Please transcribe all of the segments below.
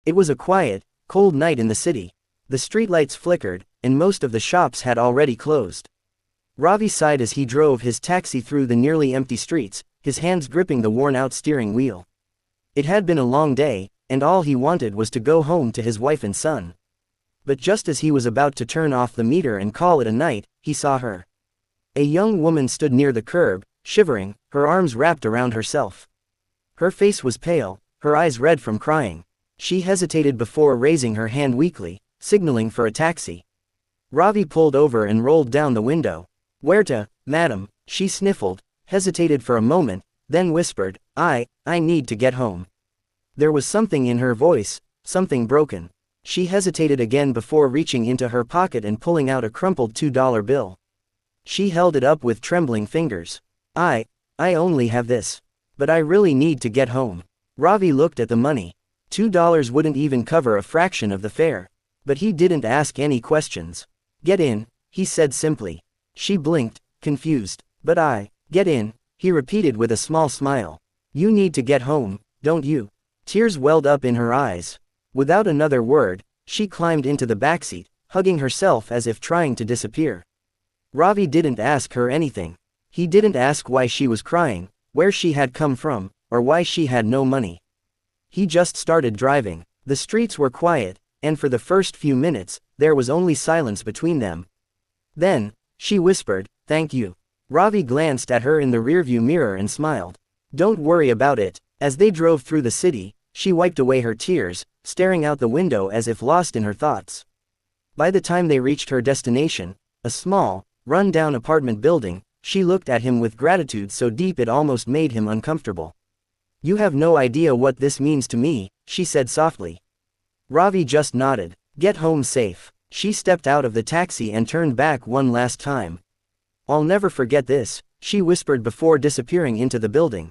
It was a quiet, cold night in the city. The streetlights flickered, and most of the shops had already closed. Ravi sighed as he drove his taxi through the nearly empty streets, his hands gripping the worn-out steering wheel. It had been a long day, and all he wanted was to go home to his wife and son. But just as he was about to turn off the meter and call it a night, he saw her. A young woman stood near the curb, shivering, her arms wrapped around herself. Her face was pale, her eyes red from crying. She hesitated before raising her hand weakly, signaling for a taxi. Ravi pulled over and rolled down the window. "Where to, madam?" She sniffled, hesitated for a moment, then whispered, I need to get home." There was something in her voice, something broken. She hesitated again before reaching into her pocket and pulling out a crumpled $2 bill. She held it up with trembling fingers. I only have this. But I really need to get home." Ravi looked at the money. $2 wouldn't even cover a fraction of the fare. But he didn't ask any questions. "Get in," he said simply. She blinked, confused. "But get in," he repeated with a small smile. "You need to get home, don't you?" Tears welled up in her eyes. Without another word, she climbed into the backseat, hugging herself as if trying to disappear. Ravi didn't ask her anything. He didn't ask why she was crying, where she had come from, or why she had no money. He just started driving. The streets were quiet, and for the first few minutes, there was only silence between them. Then, she whispered, "Thank you." Ravi glanced at her in the rearview mirror and smiled. "Don't worry about it." As they drove through the city, she wiped away her tears, staring out the window as if lost in her thoughts. By the time they reached her destination, a small, run-down apartment building, she looked at him with gratitude so deep it almost made him uncomfortable. "You have no idea what this means to me," she said softly. Ravi just nodded. "Get home safe." She stepped out of the taxi and turned back one last time. "I'll never forget this," she whispered before disappearing into the building.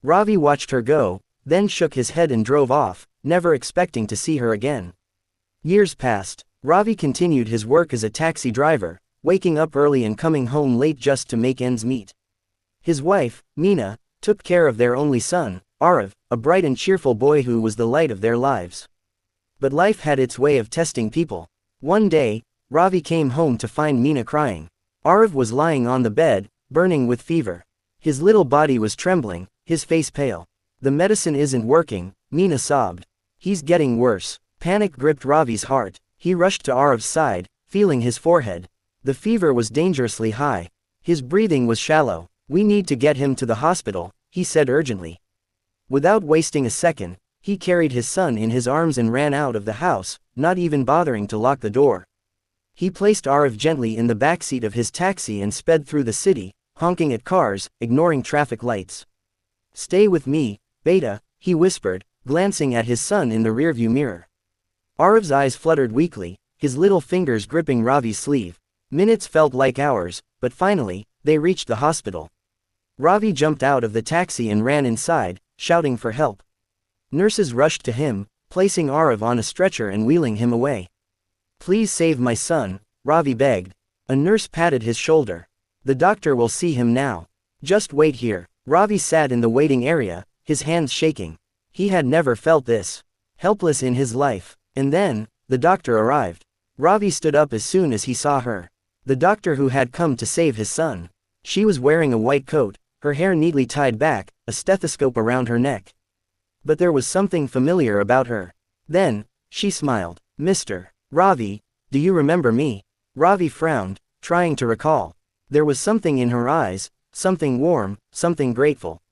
Ravi watched her go, then shook his head and drove off, never expecting to see her again. Years passed. Ravi continued his work as a taxi driver, waking up early and coming home late just to make ends meet. His wife, Meena, took care of their only son, Arav, a bright and cheerful boy who was the light of their lives. But life had its way of testing people. One day, Ravi came home to find Meena crying. Arav was lying on the bed, burning with fever. His little body was trembling, his face pale. "The medicine isn't working," Meena sobbed. "He's getting worse." Panic gripped Ravi's heart. He rushed to Arav's side, feeling his forehead. The fever was dangerously high. His breathing was shallow. "We need to get him to the hospital," he said urgently. Without wasting a second, he carried his son in his arms and ran out of the house, not even bothering to lock the door. He placed Arav gently in the backseat of his taxi and sped through the city, honking at cars, ignoring traffic lights. "Stay with me, Beta," he whispered, glancing at his son in the rearview mirror. Arav's eyes fluttered weakly, his little fingers gripping Ravi's sleeve. Minutes felt like hours, but finally, they reached the hospital. Ravi jumped out of the taxi and ran inside, shouting for help. Nurses rushed to him, placing Arav on a stretcher and wheeling him away. "Please save my son," Ravi begged. A nurse patted his shoulder. "The doctor will see him now. Just wait here." Ravi sat in the waiting area, his hands shaking. He had never felt this helpless in his life. And then, the doctor arrived. Ravi stood up as soon as he saw her. The doctor who had come to save his son. She was wearing a white coat, her hair neatly tied back, a stethoscope around her neck. But there was something familiar about her. Then, she smiled. "Mr. Ravi, do you remember me?" Ravi frowned, trying to recall. There was something in her eyes, something warm, something grateful.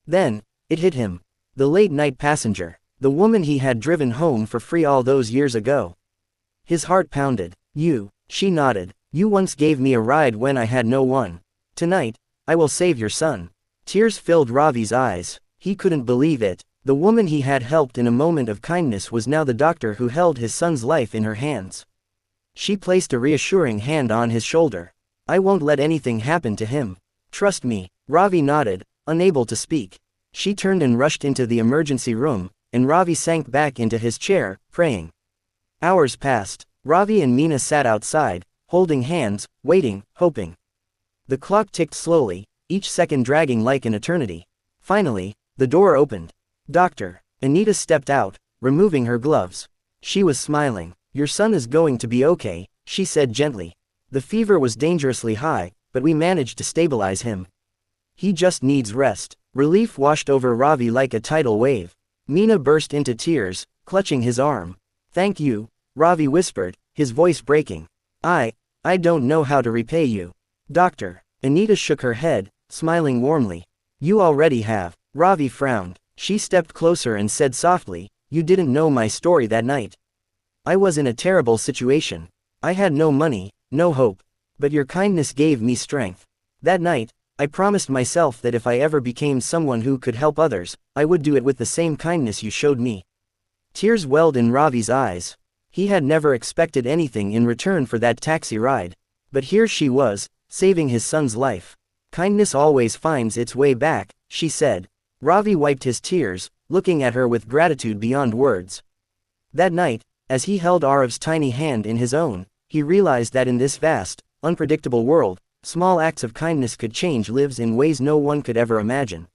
Then, it hit him. The late-night passenger. The woman he had driven home for free all those years ago. His heart pounded. "You," she nodded. "You once gave me a ride when I had no one. Tonight, I will save your son." Tears filled Ravi's eyes. He couldn't believe it. The woman he had helped in a moment of kindness was now the doctor who held his son's life in her hands. She placed a reassuring hand on his shoulder. "I won't let anything happen to him. Trust me." Ravi nodded, unable to speak. She turned and rushed into the emergency room, and Ravi sank back into his chair, praying. Hours passed. Ravi and Meena sat outside, holding hands, waiting, hoping. The clock ticked slowly, each second dragging like an eternity. Finally, the door opened. "Doctor." Anita stepped out, removing her gloves. She was smiling. Your son is going to be okay, she said gently. The fever was dangerously high, but we managed to stabilize him. He just needs rest. Relief washed over Ravi like a tidal wave. Meena burst into tears, clutching his arm. Thank you, Ravi whispered, his voice breaking. I don't know how to repay you. Doctor. Anita shook her head, smiling warmly. You already have. Ravi frowned. She stepped closer and said softly, you didn't know my story that night. I was in a terrible situation. I had no money, no hope. But your kindness gave me strength. That night, I promised myself that if I ever became someone who could help others, I would do it with the same kindness you showed me. Tears welled in Ravi's eyes. He had never expected anything in return for that taxi ride. But here she was, saving his son's life. Kindness always finds its way back, she said. Ravi wiped his tears, looking at her with gratitude beyond words. That night, as he held Arav's tiny hand in his own, he realized that in this vast, unpredictable world, small acts of kindness could change lives in ways no one could ever imagine.